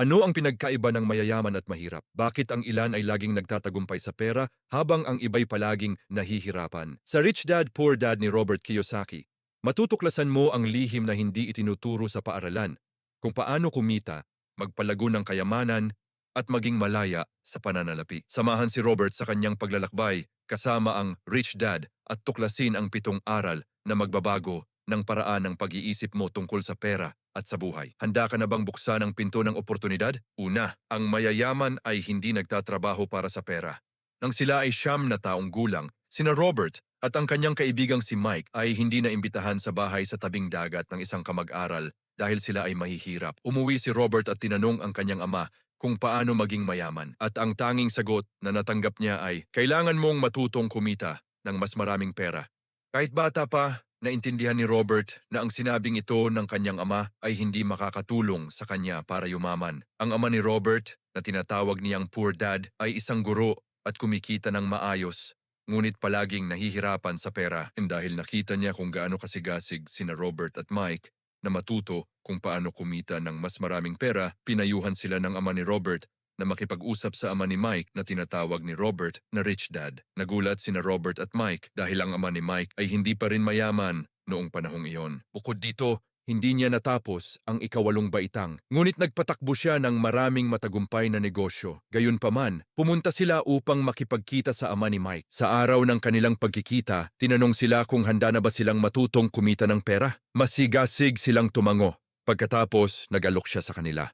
Ano ang pinagkaiba ng mayayaman at mahirap? Bakit ang ilan ay laging nagtatagumpay sa pera habang ang iba'y palaging nahihirapan? Sa Rich Dad, Poor Dad ni Robert Kiyosaki, matutuklasan mo ang lihim na hindi itinuturo sa paaralan, kung paano kumita, magpalago ng kayamanan, at maging malaya sa pananalapi. Samahan si Robert sa kanyang paglalakbay kasama ang Rich Dad at tuklasin ang 7 aral na magbabago ng paraan ng pag-iisip mo tungkol sa pera at sa buhay. Handa ka na bang buksan ang pinto ng oportunidad? Una, ang mayayaman ay hindi nagtatrabaho para sa pera. Nang sila ay 9 na taong gulang, sina Robert at ang kanyang kaibigang si Mike ay hindi na imbitahan sa bahay sa tabing dagat ng isang kamag-aral dahil sila ay mahihirap. Umuwi si Robert at tinanong ang kanyang ama kung paano maging mayaman. At ang tanging sagot na natanggap niya ay, kailangan mong matutong kumita ng mas maraming pera. Kahit bata pa, naintindihan ni Robert na ang sinabing ito ng kanyang ama ay hindi makakatulong sa kanya para yumaman. Ang ama ni Robert, na tinatawag niyang Poor Dad, ay isang guro at kumikita ng maayos, ngunit palaging nahihirapan sa pera. Dahil nakita niya kung gaano kasigasig sina Robert at Mike na matuto kung paano kumita ng mas maraming pera, pinayuhan sila ng ama ni Robert na makipag-usap sa ama ni Mike na tinatawag ni Robert na Rich Dad. Nagulat sina Robert at Mike dahil ang ama ni Mike ay hindi pa rin mayaman noong panahong iyon. Bukod dito, hindi niya natapos ang ika-8 baitang, ngunit nagpatakbo siya ng maraming matagumpay na negosyo. Gayunpaman, pumunta sila upang makipagkita sa ama ni Mike. Sa araw ng kanilang pagkikita, tinanong sila kung handa na ba silang matutong kumita ng pera. Masigasig silang tumango. Pagkatapos, nag-alok siya sa kanila.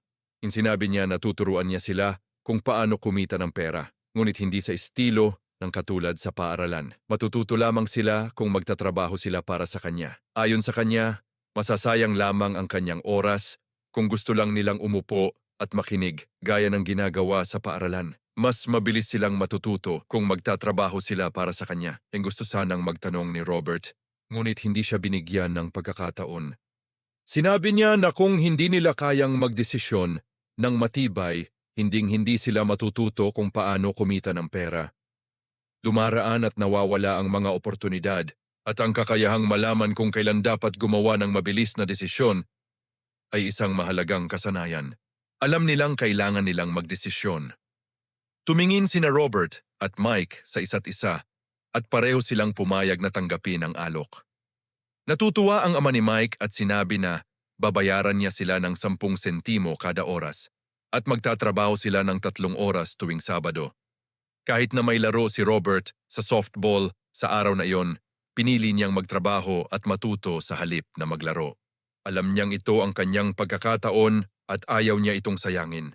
Sinabi niya na tuturuan niya sila kung paano kumita ng pera, ngunit hindi sa estilo ng katulad sa paaralan. Matututo lamang sila kung magtatrabaho sila para sa kanya. Ayon sa kanya, masasayang lamang ang kanyang oras kung gusto lang nilang umupo at makinig gaya ng ginagawa sa paaralan. Mas mabilis silang matututo kung magtatrabaho sila para sa kanya. Gusto sanang magtanong ni Robert, ngunit hindi siya binigyan ng pagkakataon. Sinabi niya na kung hindi nila kayang magdesisyon ng matibay, hinding-hindi sila matututo kung paano kumita ng pera. Dumaraan at nawawala ang mga oportunidad at ang kakayahang malaman kung kailan dapat gumawa ng mabilis na desisyon ay isang mahalagang kasanayan. Alam nilang kailangan nilang magdesisyon. Tumingin sina Robert at Mike sa isa't isa at pareho silang pumayag na tanggapin ang alok. Natutuwa ang ama ni Mike at sinabi na babayaran niya sila ng 10 sentimo kada oras at magtatrabaho sila ng 3 oras tuwing Sabado. Kahit na may laro si Robert sa softball sa araw na iyon, pinili niyang magtrabaho at matuto sa halip na maglaro. Alam niyang ito ang kanyang pagkakataon at ayaw niya itong sayangin.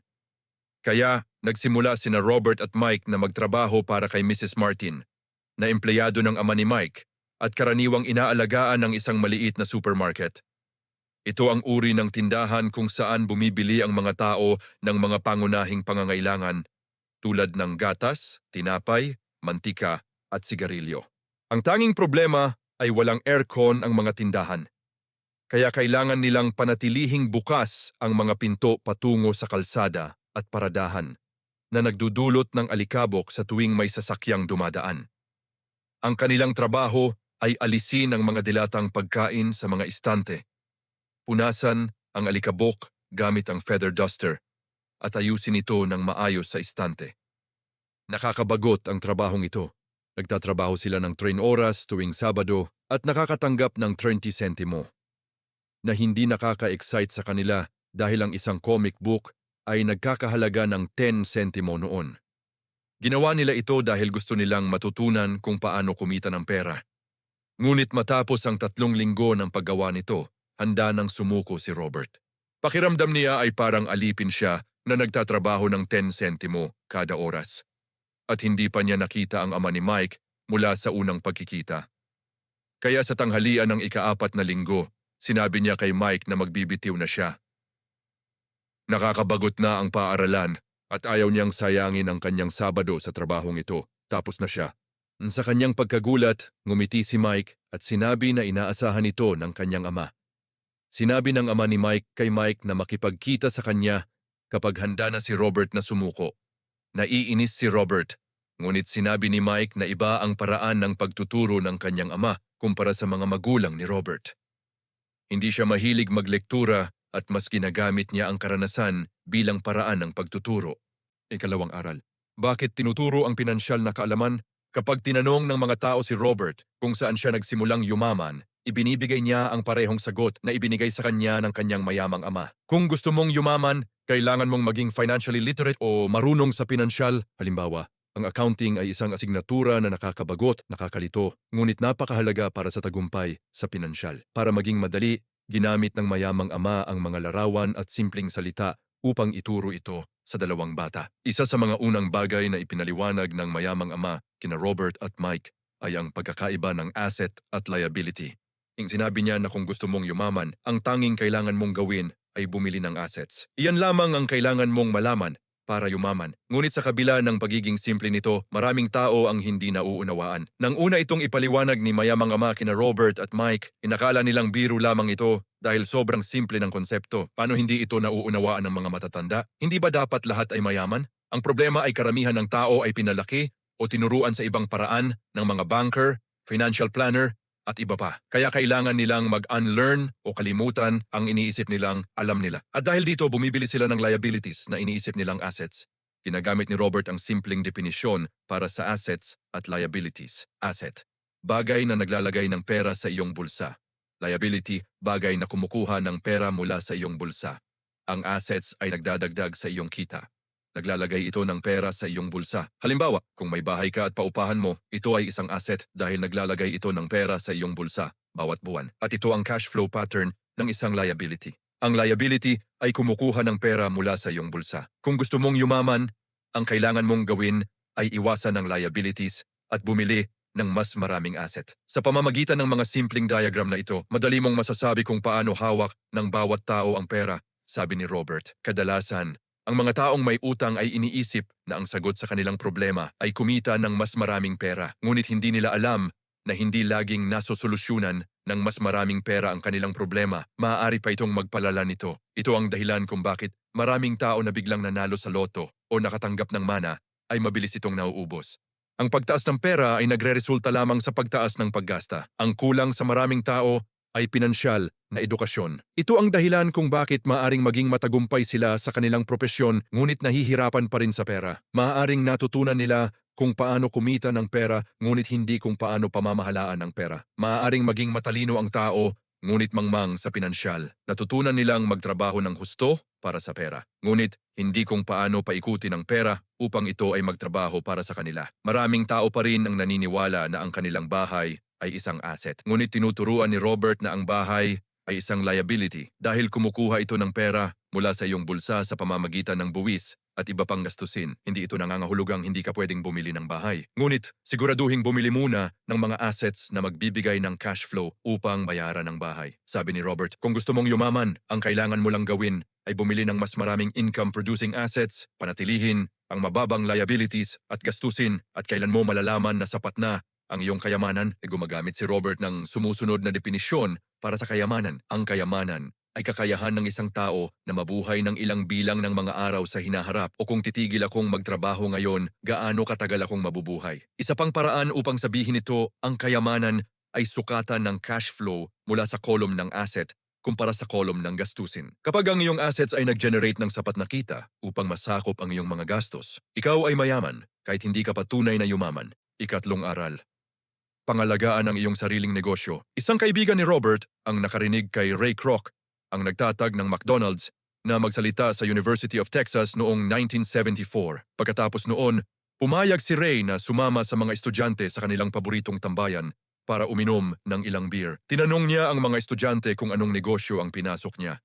Kaya nagsimula sina Robert at Mike na magtrabaho para kay Mrs. Martin, na empleyado ng ama ni Mike at karaniwang inaalagaan ng isang maliit na supermarket. Ito ang uri ng tindahan kung saan bumibili ang mga tao ng mga pangunahing pangangailangan tulad ng gatas, tinapay, mantika at sigarilyo. Ang tanging problema ay walang aircon ang mga tindahan. Kaya kailangan nilang panatilihing bukas ang mga pinto patungo sa kalsada at paradahan na nagdudulot ng alikabok sa tuwing may sasakyang dumadaan. Ang kanilang trabaho ay alisin ang mga dilatang pagkain sa mga istante, punasan ang alikabok gamit ang feather duster at ayusin ito ng maayos sa istante. Nakakabagot ang trabahong ito. Nagtatrabaho sila ng 3 oras tuwing Sabado at nakakatanggap ng 30 sentimo. Na hindi nakaka-excite sa kanila dahil ang isang comic book ay nagkakahalaga ng 10 sentimo noon. Ginawa nila ito dahil gusto nilang matutunan kung paano kumita ng pera. Ngunit matapos ang 3 linggo ng paggawa nito, handa nang sumuko si Robert. Pakiramdam niya ay parang alipin siya na nagtatrabaho ng 10 sentimo kada oras. At hindi pa niya nakita ang ama ni Mike mula sa unang pagkikita. Kaya sa tanghalian ng ika-4 na linggo, sinabi niya kay Mike na magbibitiw na siya. Nakakabagot na ang paaralan at ayaw niyang sayangin ang kanyang Sabado sa trabahong ito. Tapos na siya. Sa kanyang pagkagulat, ngumiti si Mike at sinabi na inaasahan ito ng kanyang ama. Sinabi ng ama ni Mike kay Mike na makipagkita sa kanya kapag handa na si Robert na sumuko. Naiinis si Robert, ngunit sinabi ni Mike na iba ang paraan ng pagtuturo ng kanyang ama kumpara sa mga magulang ni Robert. Hindi siya mahilig maglektura at mas ginagamit niya ang karanasan bilang paraan ng pagtuturo. Ikalawang aral. Bakit tinuturo ang pinansyal na kaalaman? Kapag tinanong ng mga tao si Robert kung saan siya nagsimulang yumaman, ibinibigay niya ang parehong sagot na ibinigay sa kanya ng kanyang mayamang ama. Kung gusto mong yumaman, kailangan mong maging financially literate o marunong sa pinansyal. Halimbawa, ang accounting ay isang asignatura na nakakabagot, nakakalito, ngunit napakahalaga para sa tagumpay sa pinansyal. Para maging madali, ginamit ng mayamang ama ang mga larawan at simpleng salita upang ituro ito sa dalawang bata. Isa sa mga unang bagay na ipinaliwanag ng mayamang ama kina Robert at Mike ay ang pagkakaiba ng asset at liability. Sinabi niya na kung gusto mong yumaman, ang tanging kailangan mong gawin ay bumili ng assets. Iyan lamang ang kailangan mong malaman para yumaman. Ngunit sa kabila ng pagiging simple nito, maraming tao ang hindi nauunawaan. Nang una itong ipaliwanag ni mayamang ama kina Robert at Mike, inakala nilang biro lamang ito dahil sobrang simple ng konsepto. Paano hindi ito nauunawaan ng mga matatanda? Hindi ba dapat lahat ay mayaman? Ang problema ay karamihan ng tao ay pinalaki o tinuruan sa ibang paraan ng mga banker, financial planner, at iba pa. Kaya kailangan nilang mag-unlearn o kalimutan ang iniisip nilang alam nila. At dahil dito, bumibili sila ng liabilities na iniisip nilang assets. Ginagamit ni Robert ang simpleng definisyon para sa assets at liabilities. Asset, bagay na naglalagay ng pera sa iyong bulsa. Liability, bagay na kumukuha ng pera mula sa iyong bulsa. Ang assets ay nagdadagdag sa iyong kita. Naglalagay ito ng pera sa iyong bulsa. Halimbawa, kung may bahay ka at paupahan mo, ito ay isang asset dahil naglalagay ito ng pera sa iyong bulsa bawat buwan. At ito ang cash flow pattern ng isang liability. Ang liability ay kumukuha ng pera mula sa iyong bulsa. Kung gusto mong yumaman, ang kailangan mong gawin ay iwasan ng liabilities at bumili ng mas maraming asset. Sa pamamagitan ng mga simpleng diagram na ito, madali mong masasabi kung paano hawak ng bawat tao ang pera, sabi ni Robert. Kadalasan, ang mga taong may utang ay iniisip na ang sagot sa kanilang problema ay kumita ng mas maraming pera, ngunit hindi nila alam na hindi laging nasosolusyonan ng mas maraming pera ang kanilang problema. Maaari pa itong magpalala nito. Ito ang dahilan kung bakit maraming tao na biglang nanalo sa loto o nakatanggap ng mana ay mabilis itong nauubos. Ang pagtaas ng pera ay nagreresulta lamang sa pagtaas ng paggasta. Ang kulang sa maraming tao ay pinansyal na edukasyon. Ito ang dahilan kung bakit maaring maging matagumpay sila sa kanilang propesyon ngunit nahihirapan pa rin sa pera. Maaring natutunan nila kung paano kumita ng pera ngunit hindi kung paano pamamahalaan ng pera. Maaring maging matalino ang tao ngunit mangmang sa pinansyal. Natutunan nilang magtrabaho ng husto para sa pera. Ngunit hindi kung paano paikutin ang pera upang ito ay magtrabaho para sa kanila. Maraming tao pa rin ang naniniwala na ang kanilang bahay ay isang asset. Ngunit tinuturuan ni Robert na ang bahay ay isang liability dahil kumukuha ito ng pera mula sa iyong bulsa sa pamamagitan ng buwis at iba pang gastusin. Hindi ito nangangahulugang hindi ka pwedeng bumili ng bahay. Ngunit siguraduhin bumili muna ng mga assets na magbibigay ng cash flow upang bayaran ang bahay. Sabi ni Robert, kung gusto mong yumaman, ang kailangan mo lang gawin ay bumili ng mas maraming income-producing assets, panatilihin ang mababang liabilities at gastusin at kailan mo malalaman na sapat na ang iyong kayamanan. Gumagamit si Robert ng sumusunod na definisyon para sa kayamanan. Ang kayamanan ay kakayahan ng isang tao na mabuhay ng ilang bilang ng mga araw sa hinaharap o kung titigil akong magtrabaho ngayon, gaano katagal akong mabubuhay. Isa pang paraan upang sabihin ito, ang kayamanan ay sukatan ng cash flow mula sa kolum ng asset kumpara sa kolum ng gastusin. Kapag ang iyong assets ay nag-generate ng sapat na kita upang masakop ang iyong mga gastos, ikaw ay mayaman kahit hindi ka patunay na yumaman. Ikatlong aral. Pangalagaan ang iyong sariling negosyo. Isang kaibigan ni Robert ang nakarinig kay Ray Kroc, ang nagtatag ng McDonald's, na magsalita sa University of Texas noong 1974. Pagkatapos noon, pumayag si Ray na sumama sa mga estudyante sa kanilang paboritong tambayan para uminom ng ilang beer. Tinanong niya ang mga estudyante kung anong negosyo ang pinasok niya.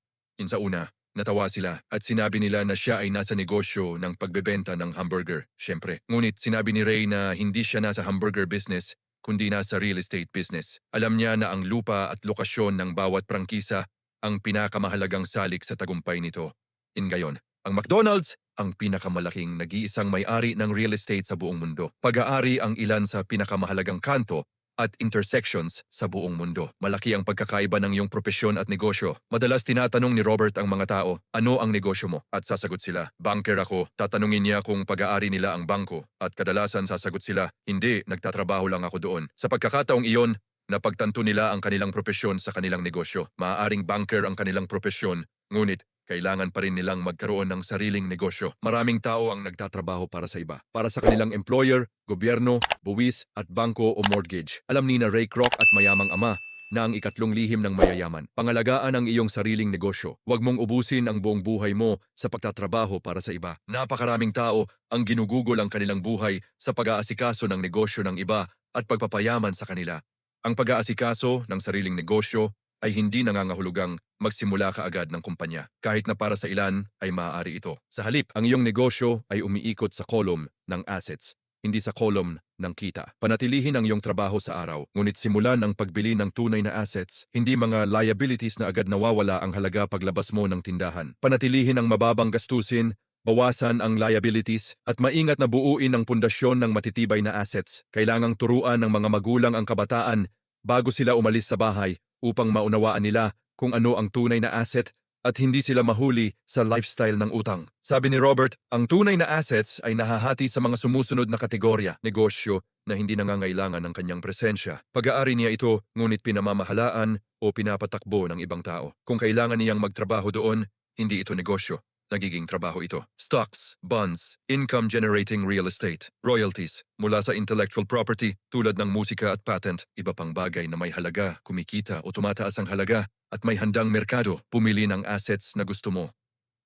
Una, natawa sila at sinabi nila na siya ay nasa negosyo ng pagbebenta ng hamburger, syempre. Ngunit sinabi ni Ray na hindi siya nasa hamburger business, kundi nasa real estate business. Alam niya na ang lupa at lokasyon ng bawat prangkisa ang pinakamahalagang salik sa tagumpay nito. Gayon, ang McDonald's ang pinakamalaking nag-iisang may-ari ng real estate sa buong mundo. Pag-aari ang ilan sa pinakamahalagang kanto at intersections sa buong mundo. Malaki ang pagkakaiba ng iyong propesyon at negosyo. Madalas tinatanong ni Robert ang mga tao, ano ang negosyo mo? At sasagot sila, banker ako. Tatanungin niya kung pag-aari nila ang bangko. At kadalasan sasagot sila, hindi, nagtatrabaho lang ako doon. Sa pagkakataong iyon, napagtanto nila ang kanilang propesyon sa kanilang negosyo. Maaaring banker ang kanilang propesyon, ngunit kailangan pa rin nilang magkaroon ng sariling negosyo. Maraming tao ang nagtatrabaho para sa iba. Para sa kanilang employer, gobyerno, buwis at bangko o mortgage. Alam ni na Ray Kroc at mayamang ama na ang ikatlong lihim ng mayayaman. Pangalagaan ang iyong sariling negosyo. Huwag mong ubusin ang buong buhay mo sa pagtatrabaho para sa iba. Napakaraming tao ang ginugugol ang kanilang buhay sa pag-aasikaso ng negosyo ng iba at pagpapayaman sa kanila. Ang pag-aasikaso ng sariling negosyo ay hindi nangangahulugang magsimula ka agad ng kumpanya, kahit na para sa ilan ay maaari ito. Sa halip, ang iyong negosyo ay umiikot sa kolom ng assets, hindi sa kolom ng kita. Panatilihin ang iyong trabaho sa araw, ngunit simulan ang pagbili ng tunay na assets, hindi mga liabilities na agad nawawala ang halaga paglabas mo ng tindahan. Panatilihin ang mababang gastusin, bawasan ang liabilities at maingat na buuin ang pundasyon ng matitibay na assets. Kailangang turuan ng mga magulang ang kabataan bago sila umalis sa bahay upang maunawaan nila kung ano ang tunay na asset at hindi sila mahuli sa lifestyle ng utang. Sabi ni Robert, ang tunay na assets ay nahahati sa mga sumusunod na kategorya, negosyo na hindi nangangailangan ng kanyang presensya. Pag-aari niya ito ngunit pinamamahalaan o pinapatakbo ng ibang tao. Kung kailangan niyang magtrabaho doon, hindi ito negosyo. Nagiging trabaho ito. Stocks, bonds, income-generating real estate, royalties, mula sa intellectual property tulad ng musika at patent, iba pang bagay na may halaga, kumikita o tumataas ang halaga at may handang merkado, pumili ng assets na gusto mo.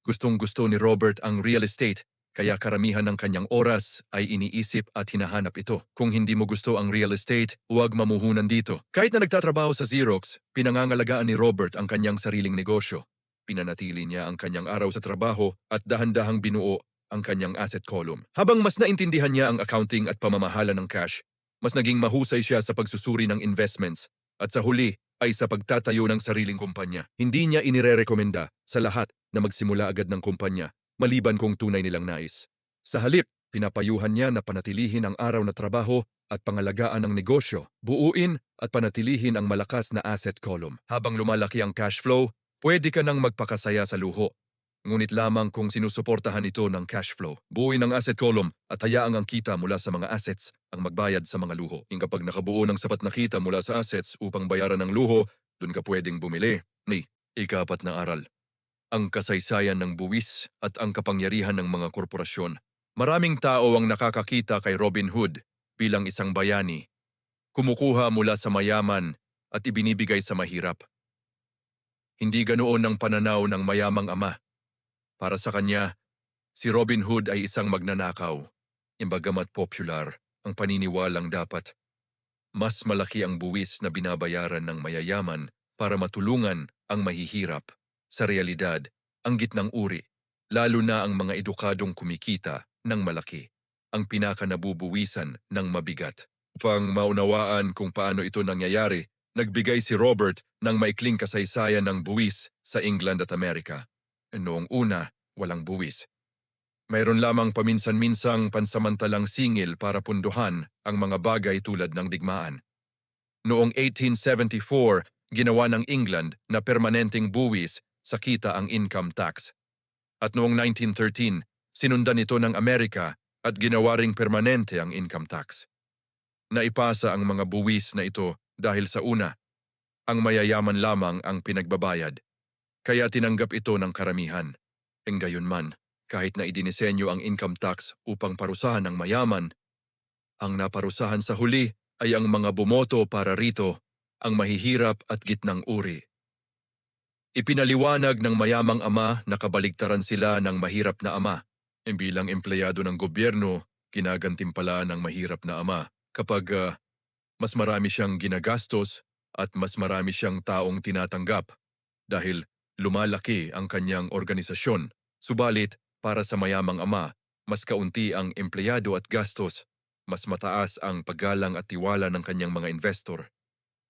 Gustong-gusto ni Robert ang real estate, kaya karamihan ng kanyang oras ay iniisip at hinahanap ito. Kung hindi mo gusto ang real estate, huwag mamuhunan dito. Kahit na nagtatrabaho sa Xerox, pinangangalagaan ni Robert ang kanyang sariling negosyo. Pinanatili niya ang kanyang araw sa trabaho at dahan-dahang binuo ang kanyang asset column. Habang mas naintindihan niya ang accounting at pamamahala ng cash, mas naging mahusay siya sa pagsusuri ng investments at sa huli ay sa pagtatayo ng sariling kumpanya. Hindi niya inirerekomenda sa lahat na magsimula agad ng kumpanya maliban kung tunay nilang nais. Sa halip, pinapayuhan niya na panatilihin ang araw na trabaho at pangalagaan ang negosyo, buuin at panatilihin ang malakas na asset column. Habang lumalaki ang cash flow, pwede ka nang magpakasaya sa luho, ngunit lamang kung sinusuportahan ito ng cash flow. Buuin ang asset column at hayaang ang kita mula sa mga assets ang magbayad sa mga luho. Kapag nakabuo ng sapat na kita mula sa assets upang bayaran ng luho, dun ka pwedeng bumili. Ni, ikapat na aral. Ang kasaysayan ng buwis at ang kapangyarihan ng mga korporasyon. Maraming tao ang nakakakita kay Robin Hood bilang isang bayani. Kumukuha mula sa mayaman at ibinibigay sa mahirap. Hindi ganoon ang pananaw ng mayamang ama. Para sa kanya, si Robin Hood ay isang magnanakaw. Imbagamat popular, ang paniniwalang dapat mas malaki ang buwis na binabayaran ng mayayaman para matulungan ang mahihirap. Sa realidad, ang gitnang uri, lalo na ang mga edukadong kumikita ng malaki, ang pinakanabubuwisan ng mabigat. Upang maunawaan kung paano ito nangyayari, nagbigay si Robert ng maikling kasaysayan ng buwis sa England at Amerika. Noong una, walang buwis. Mayroon lamang paminsan-minsang pansamantalang singil para punduhan ang mga bagay tulad ng digmaan. Noong 1874, ginawa ng England na permanenteng buwis sa kita ang income tax. At noong 1913, sinundan ito ng Amerika at ginawa ring permanente ang income tax. Naipasa ang mga buwis na ito dahil sa una, ang mayayaman lamang ang pinagbabayad, kaya tinanggap ito ng karamihan. Gayunman, kahit na idinisenyo ang income tax upang parusahan ang mayaman, ang naparusahan sa huli ay ang mga bumoto para rito, ang mahihirap at gitnang uri. Ipinaliwanag ng mayamang ama na kabaligtaran sila ng mahirap na ama. Bilang empleyado ng gobyerno, ginagantimpalaan ng mahirap na ama kapag mas marami siyang ginagastos at mas marami siyang taong tinatanggap dahil lumalaki ang kanyang organisasyon. Subalit, para sa mayamang ama, mas kaunti ang empleyado at gastos, mas mataas ang paggalang at tiwala ng kanyang mga investor.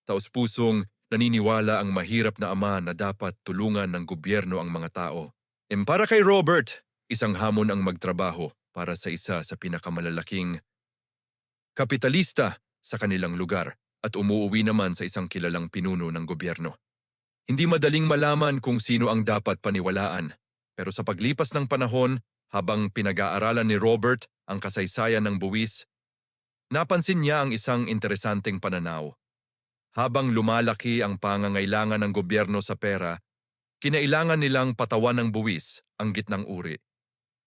Taos-pusong naniniwala ang mahirap na ama na dapat tulungan ng gobyerno ang mga tao. Para kay Robert, isang hamon ang magtrabaho para sa isa sa pinakamalalaking kapitalista sa kanilang lugar at umuuwi naman sa isang kilalang pinuno ng gobyerno. Hindi madaling malaman kung sino ang dapat paniwalaan, pero sa paglipas ng panahon, habang pinag-aaralan ni Robert ang kasaysayan ng buwis, napansin niya ang isang interesanteng pananaw. Habang lumalaki ang pangangailangan ng gobyerno sa pera, Kinailangan nilang patawan ng buwis ang gitnang uri.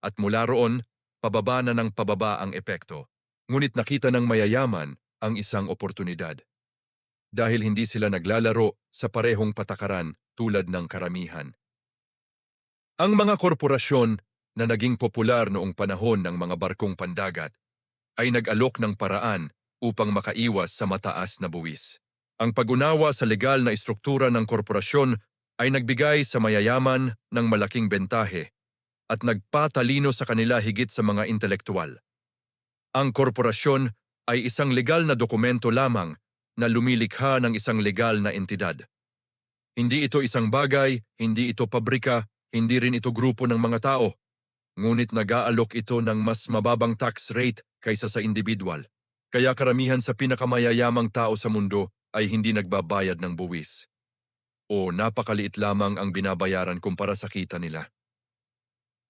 At mula roon, pababa na ng pababa ang epekto. Ngunit nakita ng mayayaman ang isang oportunidad. Dahil hindi sila naglalaro sa parehong patakaran tulad ng karamihan. Ang mga korporasyon na naging popular noong panahon ng mga barkong pandagat ay nag-alok ng paraan upang makaiwas sa mataas na buwis. Ang pag-unawa sa legal na istruktura ng korporasyon ay nagbigay sa mayayaman ng malaking bentahe at nagpatalino sa kanila higit sa mga intelektual. Ang korporasyon ay isang legal na dokumento lamang na lumilikha ng isang legal na entidad. Hindi ito isang bagay, hindi ito pabrika, hindi rin ito grupo ng mga tao. Ngunit nag-aalok ito ng mas mababang tax rate kaysa sa individual. Kaya karamihan sa pinakamayayamang tao sa mundo ay hindi nagbabayad ng buwis. O napakaliit lamang ang binabayaran kumpara sa kita nila.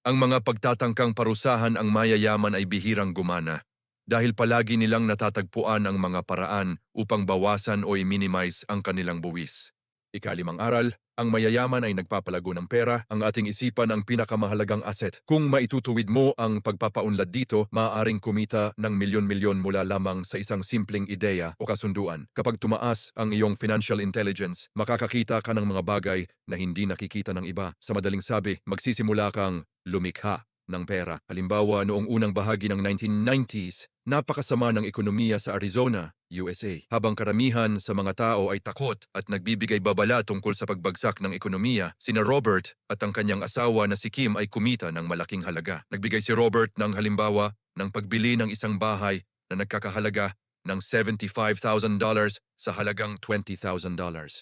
Ang mga pagtatangkang parusahan ang mayayaman ay bihirang gumana dahil palagi nilang natatagpuan ang mga paraan upang bawasan o i-minimize ang kanilang buwis. Ikalimang aral, ang mayayaman ay nagpapalago ng pera, ang ating isipan ang pinakamahalagang asset. Kung maitutuwid mo ang pagpapaunlad dito, maaaring kumita ng milyon-milyon mula lamang sa isang simpleng ideya o kasunduan. Kapag tumaas ang iyong financial intelligence, makakakita ka ng mga bagay na hindi nakikita ng iba. Sa madaling sabi, magsisimula kang lumikha ng pera. Halimbawa, noong unang bahagi ng 1990s, napakasama ng ekonomiya sa Arizona, USA. Habang karamihan sa mga tao ay takot at nagbibigay babala tungkol sa pagbagsak ng ekonomiya, sina Robert at ang kanyang asawa na si Kim ay kumita ng malaking halaga. Nagbigay si Robert ng halimbawa ng pagbili ng isang bahay na nagkakahalaga ng $75,000 sa halagang $20,000.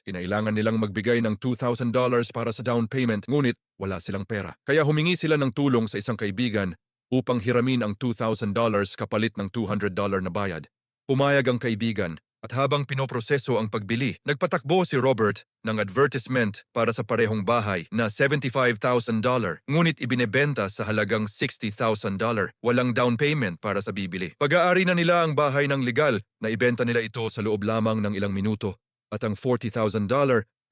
Kinailangan nilang magbigay ng $2,000 para sa down payment, ngunit wala silang pera. Kaya humingi sila ng tulong sa isang kaibigan upang hiramin ang $2,000 kapalit ng $200 na bayad. Pumayag ang kaibigan at habang pinoproseso ang pagbili, nagpatakbo si Robert ng advertisement para sa parehong bahay na $75,000 ngunit ibinebenta sa halagang $60,000. Walang down payment para sa bibili. Pag-aari na nila ang bahay ng legal na ibenta nila ito sa loob lamang ng ilang minuto at ang $40,000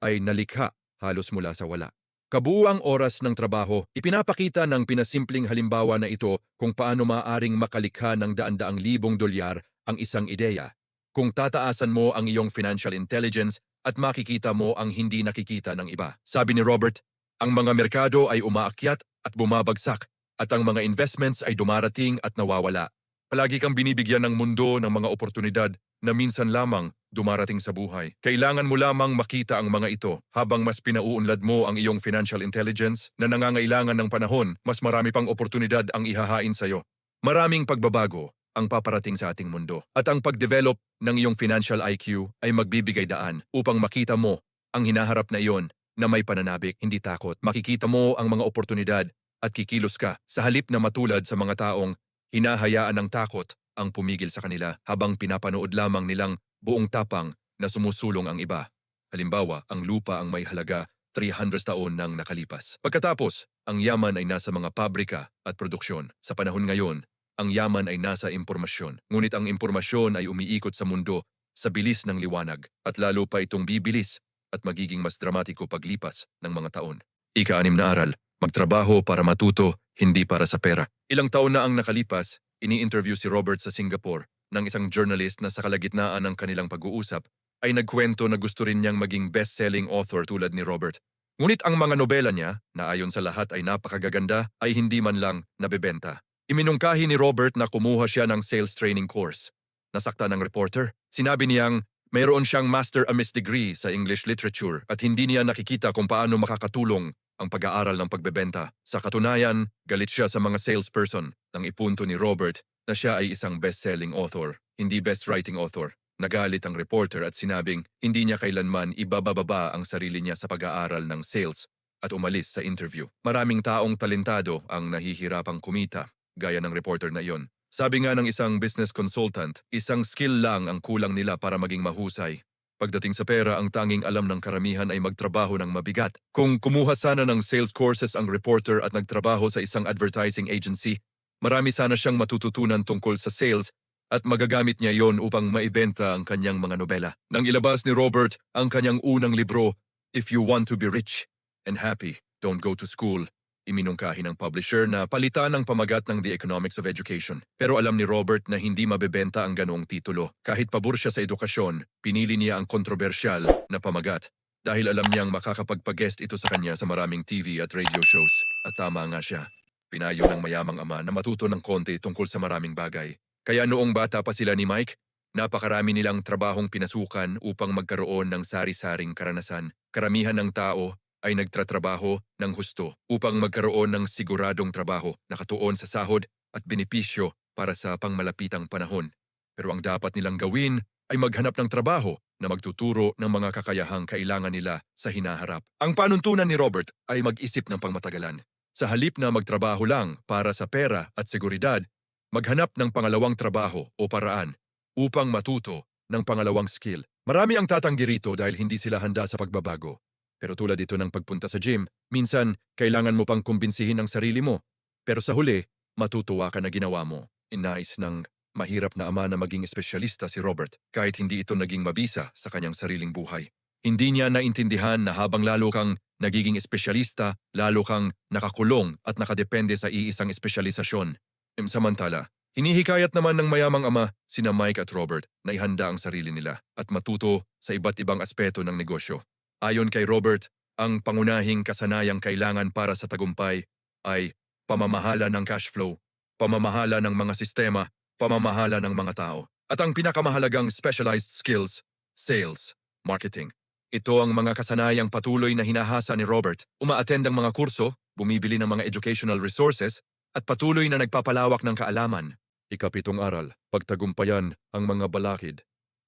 ay nalikha halos mula sa wala. Kabuuang oras ng trabaho, ipinapakita ng pinasimpleng halimbawa na ito kung paano maaaring makalikha ng daan-daang libong dolyar ang isang ideya. Kung tataasan mo ang iyong financial intelligence at makikita mo ang hindi nakikita ng iba. Sabi ni Robert, ang mga merkado ay umaakyat at bumabagsak at ang mga investments ay dumarating at nawawala. Palagi kang binibigyan ng mundo ng mga oportunidad na minsan lamang dumarating sa buhay. Kailangan mo lamang makita ang mga ito habang mas pinauunlad mo ang iyong financial intelligence na nangangailangan ng panahon, mas marami pang oportunidad ang ihahain sa iyo. Maraming pagbabago ang paparating sa ating mundo. At ang pag-develop ng iyong financial IQ ay magbibigay daan upang makita mo ang hinaharap na iyon na may pananabik, hindi takot. Makikita mo ang mga oportunidad at kikilos ka sa halip na matulad sa mga taong hinahayaan ng takot ang pumigil sa kanila habang pinapanood lamang nilang buong tapang na sumusulong ang iba. Halimbawa, ang lupa ang may halaga 300 taon nang nakalipas. Pagkatapos, ang yaman ay nasa mga pabrika at produksyon. Sa panahon ngayon, ang yaman ay nasa impormasyon. Ngunit ang impormasyon ay umiikot sa mundo sa bilis ng liwanag at lalo pa itong bibilis at magiging mas dramatiko paglipas ng mga taon. Ika-6 na aral, magtrabaho para matuto, hindi para sa pera. Ilang taon na ang nakalipas, ini-interview si Robert sa Singapore ng isang journalist na sa kalagitnaan ng kanilang pag-uusap ay nagkwento na gusto rin niyang maging best-selling author tulad ni Robert. Ngunit ang mga nobela niya, na ayon sa lahat ay napakagaganda, ay hindi man lang nabebenta. Iminungkahi ni Robert na kumuha siya ng sales training course. Nasakta ng reporter. Sinabi niyang mayroon siyang Master Amis degree sa English Literature at hindi niya nakikita kung paano makakatulong ang pag-aaral ng pagbebenta. Sa katunayan, galit siya sa mga salesperson nang ipunto ni Robert na siya ay isang best-selling author, hindi best-writing author. Nagalit ang reporter at sinabing hindi niya kailanman ibabababa ang sarili niya sa pag-aaral ng sales at umalis sa interview. Maraming taong talentado ang nahihirapang kumita. Gaya ng reporter na iyon. Sabi nga ng isang business consultant, isang skill lang ang kulang nila para maging mahusay. Pagdating sa pera, ang tanging alam ng karamihan ay magtrabaho ng mabigat. Kung kumuha sana ng sales courses ang reporter at nagtrabaho sa isang advertising agency, marami sana siyang matututunan tungkol sa sales at magagamit niya yon upang maibenta ang kanyang mga nobela. Nang ilabas ni Robert ang kanyang unang libro, If You Want to Be Rich, and happy, don't go to school. Iminungkahi ng publisher na palitan ang pamagat ng The Economics of Education. Pero alam ni Robert na hindi mabebenta ang ganoong titulo. Kahit pabor siya sa edukasyon, pinili niya ang kontrobersyal na pamagat. Dahil alam niyang makakapagpag-guest ito sa kanya sa maraming TV at radio shows. At tama nga siya. Pinayo ng mayamang ama na matuto ng konti tungkol sa maraming bagay. Kaya noong bata pa sila ni Mike, napakarami nilang trabahong pinasukan upang magkaroon ng sari-saring karanasan. Karamihan ng tao ay nagtratrabaho ng husto upang magkaroon ng siguradong trabaho, nakatuon sa sahod at benepisyo para sa pangmalapitang panahon. Pero ang dapat nilang gawin ay maghanap ng trabaho na magtuturo ng mga kakayahang kailangan nila sa hinaharap. Ang panuntunan ni Robert ay mag-isip ng pangmatagalan. Sa halip na magtrabaho lang para sa pera at seguridad, maghanap ng pangalawang trabaho o paraan upang matuto ng pangalawang skill. Marami ang tatanggi rito dahil hindi sila handa sa pagbabago. Pero tulad ito ng pagpunta sa gym, minsan kailangan mo pang kumbinsihin ang sarili mo. Pero sa huli, matutuwa ka na ginawa mo. Inais ng mahirap na ama na maging espesyalista si Robert kahit hindi ito naging mabisa sa kanyang sariling buhay. Hindi niya naintindihan na habang lalo kang nagiging espesyalista, lalo kang nakakulong at nakadepende sa iisang espesyalisasyon. Samantala, hinihikayat naman ng mayamang ama sina Mike at Robert na ihanda ang sarili nila at matuto sa iba't ibang aspeto ng negosyo. Ayon kay Robert, ang pangunahing kasanayang kailangan para sa tagumpay ay pamamahala ng cash flow, pamamahala ng mga sistema, pamamahala ng mga tao, at ang pinakamahalagang specialized skills, sales, marketing. Ito ang mga kasanayang patuloy na hinahasa ni Robert. Uma-attend ang mga kurso, bumibili ng mga educational resources, at patuloy na nagpapalawak ng kaalaman. Ikapitong aral, pagtagumpayan ang mga balakid.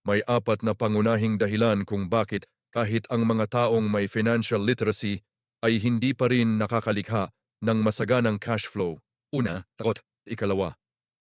May apat na pangunahing dahilan kung bakit kahit ang mga taong may financial literacy ay hindi pa rin nakakalikha ng masaganang cash flow. Una, takot. Ikalawa,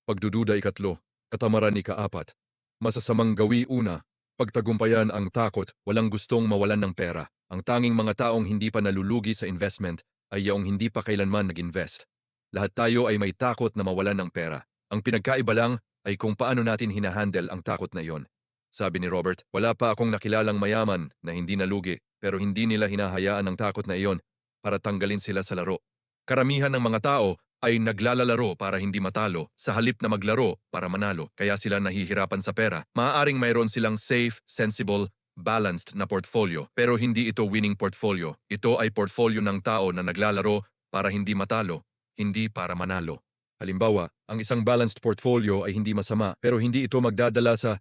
pagdududa. Ikatlo, katamaran. Ikaapat, masasamang gawi. Una, pagtagumpayan ang takot. Walang gustong mawalan ng pera. Ang tanging mga taong hindi pa nalulugi sa investment ay yaong hindi pa kailanman nag-invest. Lahat tayo ay may takot na mawalan ng pera. Ang pinagkaiba lang ay kung paano natin hinahandle ang takot na iyon. Sabi ni Robert, wala pa akong nakilalang mayaman na hindi nalugi pero hindi nila hinahayaan ang takot na iyon para tanggalin sila sa laro. Karamihan ng mga tao ay naglalalaro para hindi matalo sa halip na maglaro para manalo kaya sila nahihirapan sa pera. Maaaring mayroon silang safe, sensible, balanced na portfolio pero hindi ito winning portfolio. Ito ay portfolio ng tao na naglalaro para hindi matalo, hindi para manalo. Halimbawa, ang isang balanced portfolio ay hindi masama pero hindi ito magdadala sa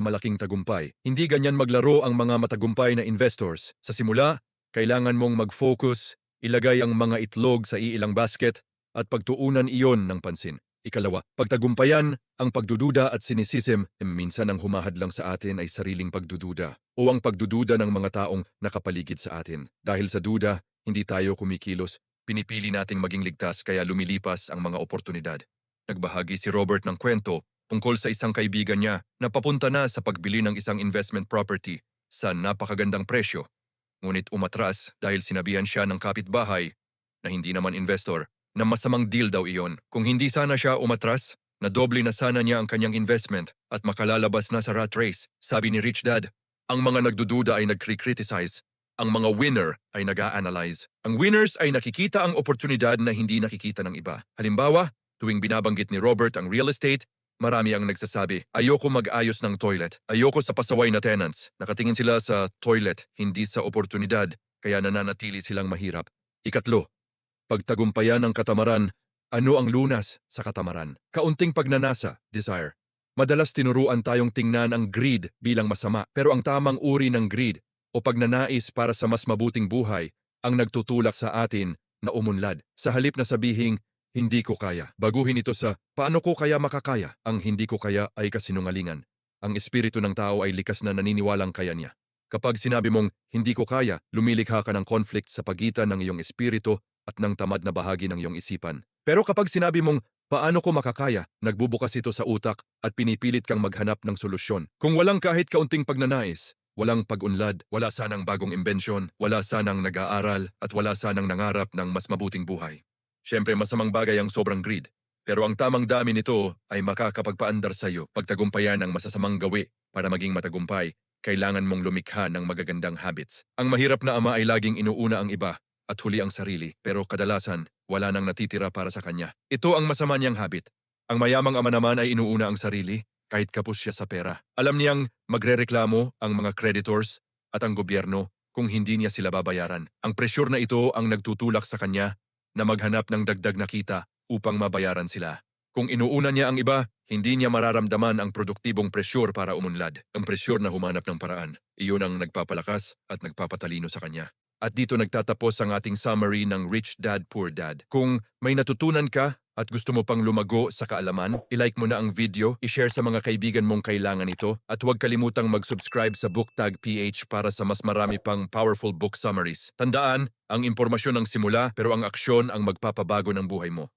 malaking tagumpay. Hindi ganyan maglaro ang mga matagumpay na investors. Sa simula, kailangan mong mag-focus, ilagay ang mga itlog sa iilang basket at pagtuunan iyon ng pansin. Ikalawa, pagtagumpayan ang pagdududa at sinisism. Minsan ang humahadlang sa atin ay sariling pagdududa o ang pagdududa ng mga taong nakapaligid sa atin. Dahil sa duda, hindi tayo kumikilos. Pinipili nating maging ligtas kaya lumilipas ang mga oportunidad. Nagbahagi si Robert ng kwento tungkol sa isang kaibigan niya na papunta na sa pagbili ng isang investment property sa napakagandang presyo. Ngunit umatras dahil sinabihan siya ng kapitbahay na hindi naman investor na masamang deal daw iyon. Kung hindi sana siya umatras, nadoble na sana niya ang kanyang investment at makalalabas na sa rat race. Sabi ni Rich Dad, ang mga nagdududa ay nagkri-criticize. Ang mga winner ay nag-a-analyze. Ang winners ay nakikita ang oportunidad na hindi nakikita ng iba. Halimbawa, tuwing binabanggit ni Robert ang real estate, marami ang nagsasabi, ayoko mag-ayos ng toilet, ayoko sa pasaway na tenants. Nakatingin sila sa toilet, hindi sa oportunidad, kaya nananatili silang mahirap. Ikatlo, pagtagumpayan ang katamaran. Ano ang lunas sa katamaran? Kaunting pagnanasa, desire. Madalas tinuruan tayong tingnan ang greed bilang masama, pero ang tamang uri ng greed o pagnanais para sa mas mabuting buhay ang nagtutulak sa atin na umunlad. Sa halip na sabihing, hindi ko kaya. Baguhin ito sa, paano ko kaya makakaya? Ang hindi ko kaya ay kasinungalingan. Ang espiritu ng tao ay likas na naniniwalang kaya niya. Kapag sinabi mong, hindi ko kaya, lumilikha ka ng conflict sa pagitan ng iyong espiritu at ng tamad na bahagi ng iyong isipan. Pero kapag sinabi mong, paano ko makakaya, nagbubukas ito sa utak at pinipilit kang maghanap ng solusyon. Kung walang kahit kaunting pagnanais, walang pag-unlad, wala sanang bagong imbensyon, wala sanang nag-aaral, at wala sanang nangarap ng mas mabuting buhay. Siyempre masamang bagay ang sobrang greed, pero ang tamang dami nito ay makakapagpaandar sa iyo. Pagtagumpayan ang masasamang gawi para maging matagumpay, kailangan mong lumikha ng magagandang habits. Ang mahirap na ama ay laging inuuna ang iba, at huli ang sarili, pero kadalasan wala nang natitira para sa kanya. Ito ang masama niyang habit. Ang mayamang ama naman ay inuuna ang sarili kahit kapos siya sa pera. Alam niyang magrereklamo ang mga creditors at ang gobyerno kung hindi niya sila babayaran. Ang presyur na ito ang nagtutulak sa kanya na maghanap ng dagdag na kita upang mabayaran sila. Kung inuuna niya ang iba, hindi niya mararamdaman ang produktibong presyur para umunlad. Ang presyur na humanap ng paraan. Iyon ang nagpapalakas at nagpapatalino sa kanya. At dito nagtatapos ang ating summary ng Rich Dad, Poor Dad. Kung may natutunan ka at gusto mo pang lumago sa kaalaman, ilike mo na ang video, ishare sa mga kaibigan mong kailangan ito, at huwag kalimutang mag-subscribe sa BookTag PH para sa mas marami pang powerful book summaries. Tandaan, ang impormasyon ang simula pero ang aksyon ang magpapabago ng buhay mo.